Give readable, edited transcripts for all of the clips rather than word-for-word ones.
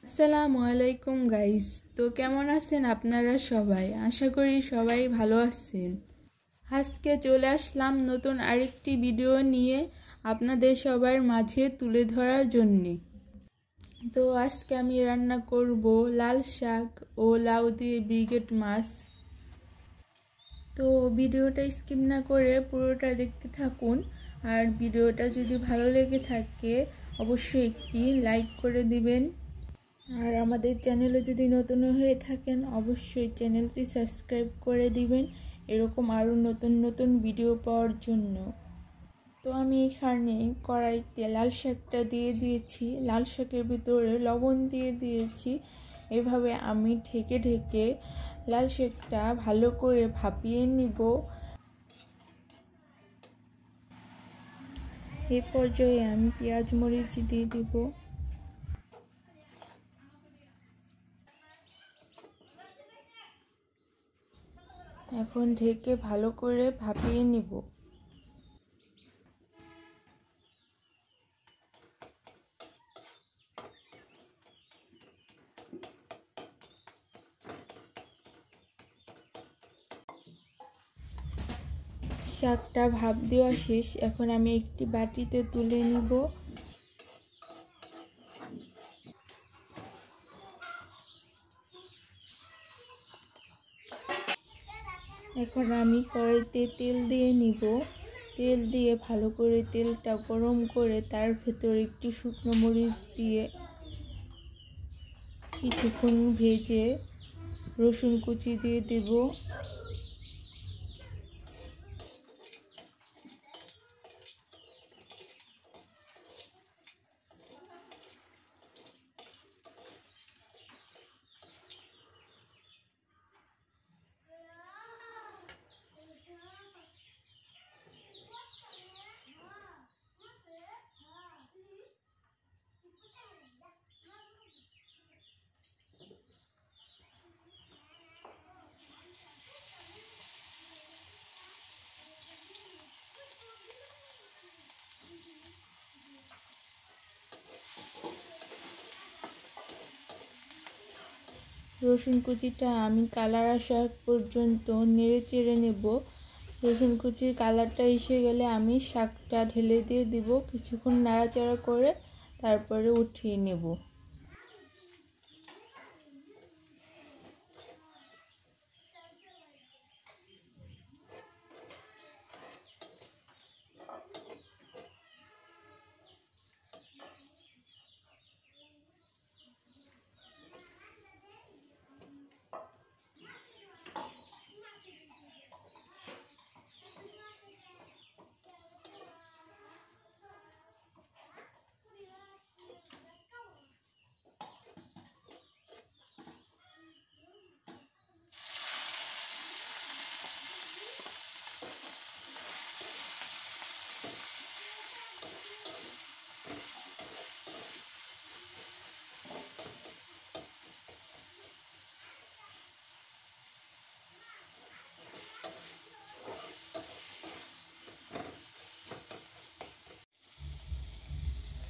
আসসালামু আলাইকুম গাইস। তো কেমন আছেন আপনারা সবাই? আশা করি সবাই ভালো আছেন। আজকে চলে আসলাম নতুন আরেকটি ভিডিও নিয়ে আপনাদের সবার মাঝে তুলে ধরার জন্যে। তো আজকে আমি রান্না করব লাল শাক ও লাউ দিয়ে ব্রিগেড মাছ। তো ভিডিওটা স্কিপ না করে পুরোটা দেখতে থাকুন। আর ভিডিওটা যদি ভালো লেগে থাকে অবশ্যই একটি লাইক করে দিবেন। আর আমাদের চ্যানেলে যদি নতুন হয়ে থাকেন অবশ্যই চ্যানেলটি সাবস্ক্রাইব করে দিবেন এরকম আরও নতুন নতুন ভিডিও পাওয়ার জন্য। তো আমি এখানে কড়াইতে লাল শাকটা দিয়ে দিয়েছি, লাল শাকের ভিতরে লবণ দিয়ে দিয়েছি। এভাবে আমি ঢেকে ঢেকে লাল শাকটা ভালো করে ভাপিয়ে নিব। এই পর্যায়ে আমি পেঁয়াজ মরিচ দিয়ে দিব। এখন ঢেকে ভালো করে ভাপিয়ে নিব। শাকটা ভাপ দেওয়া শেষ, এখন আমি একটি বাটিতে তুলে নিব। এখন আমি কড়াইতে তেল দিয়ে নিব। তেল দিয়ে ভালো করে তেলটা গরম করে তার ভেতর একটু শুকনো মরিচ দিয়ে কিছুক্ষণ ভেজে রসুন কুচি দিয়ে দেব। রসুন কুচিটা আমি কালার আসা পর্যন্ত নেড়ে চেড়ে নেব। রসুন কুচির কালারটা এসে গেলে আমি শাকটা ঢেলে দিয়ে দিব, কিছুক্ষণ নাড়াচাড়া করে তারপরে উঠিয়ে নেব।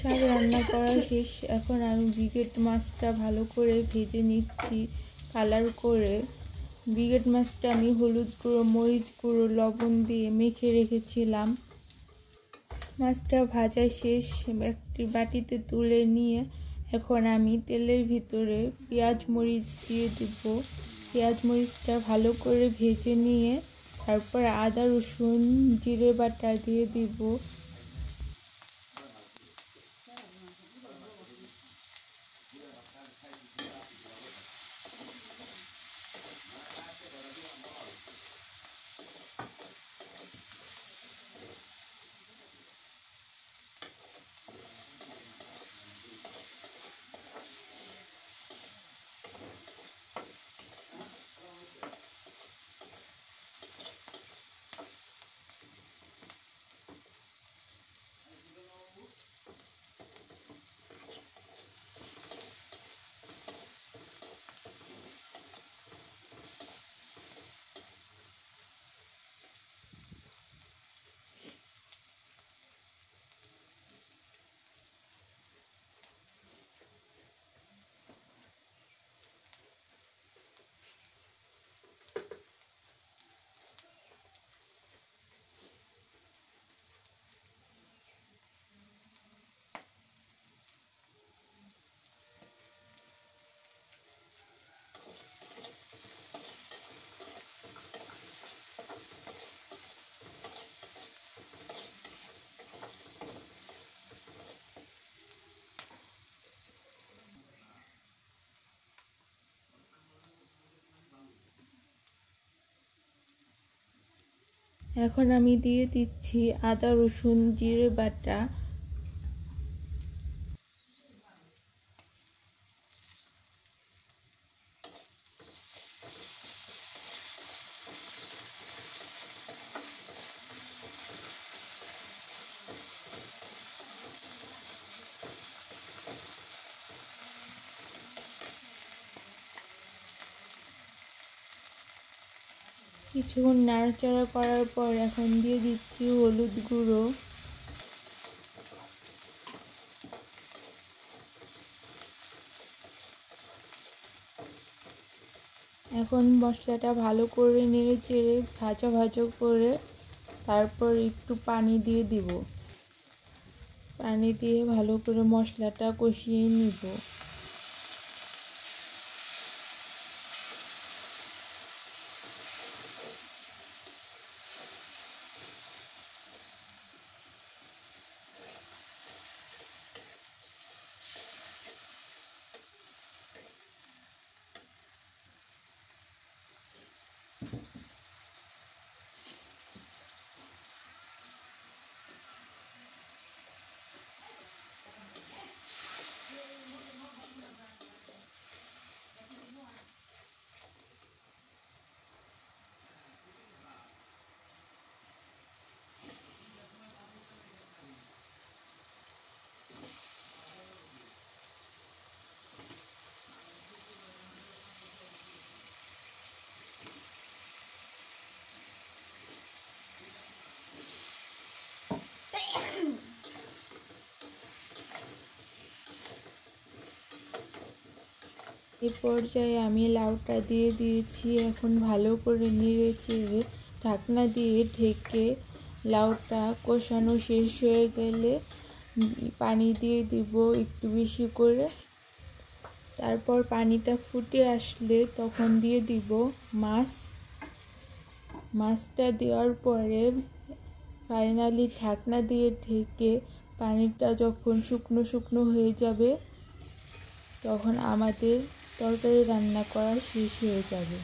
শাক রান্না করা শেষ, এখন আমি ব্রিগেড মাছটা ভালো করে ভেজে নিচ্ছি কালার করে। ব্রিগেড মাছটা আমি হলুদ গুঁড়ো, মরিচ গুঁড়ো, লবণ দিয়ে মেখে রেখেছিলাম। মাছটা ভাজা শেষ, একটি বাটিতে তুলে নিয়ে এখন আমি তেলের ভিতরে পেঁয়াজ মরিচ দিয়ে দেব। পেঁয়াজ মরিচটা ভালো করে ভেজে নিয়ে তারপর আদা রসুন জিরে বাটা দিয়ে দিব। এখন আমি দিয়ে দিচ্ছি আদা রসুন জিরে বাটা। কিছুক্ষণ নাড়াচাড়া করার পর এখন দিয়ে দিচ্ছি হলুদ গুঁড়ো। এখন মশলাটা ভালো করে নেড়ে চেড়ে ভাজা ভাজা করে তারপর একটু পানি দিয়ে দিব। পানি দিয়ে ভালো করে মশলাটা কষিয়ে নিব। এই পর্যায়ে আমি লাউটা দিয়ে দিয়েছি। এখন ভালো করে নেড়ে চেড়ে ঢাকনা দিয়ে ঢেকে লাউটা কষানো শেষ হয়ে গেলে পানি দিয়ে দিব একটু বেশি করে। তারপর পানিটা ফুটে আসলে তখন দিয়ে দিব মাছটা দেওয়ার পরে ফাইনালি ঢাকনা দিয়ে ঢেকে পানিটা যখন শুকনো শুকনো হয়ে যাবে তখন আমাদের তরকারি রান্না করা শেষ হয়ে যাবে।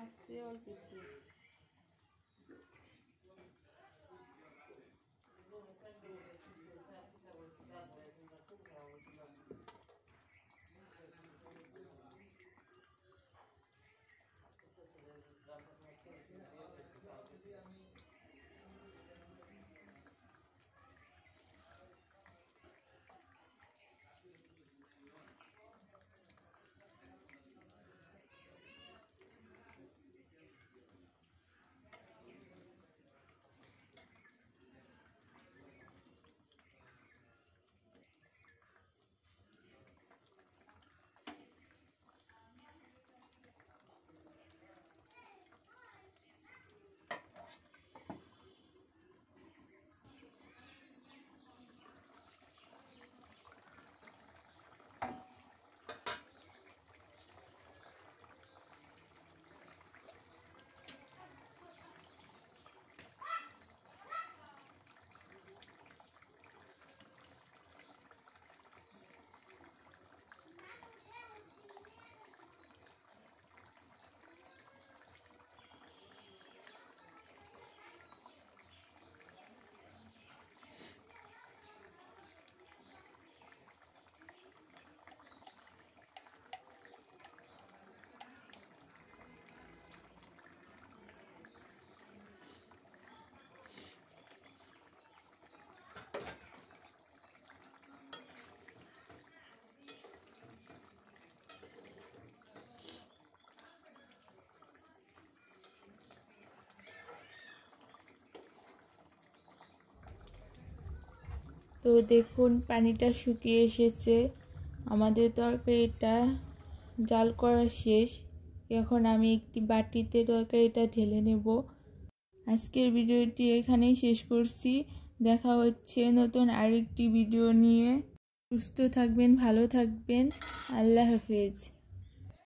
আসছে অল্প একটু। তো দেখুন পানিটা শুকিয়ে এসেছে, আমাদের তরকারিটা জাল করা শেষ। এখন আমি একটি বাটিতে তরকারিটা ঢেলে নেব। আজকের ভিডিওটি এখানেই শেষ করছি। দেখা হচ্ছে নতুন আরেকটি ভিডিও নিয়ে। সুস্থ থাকবেন, ভালো থাকবেন। আল্লাহ হাফেজ।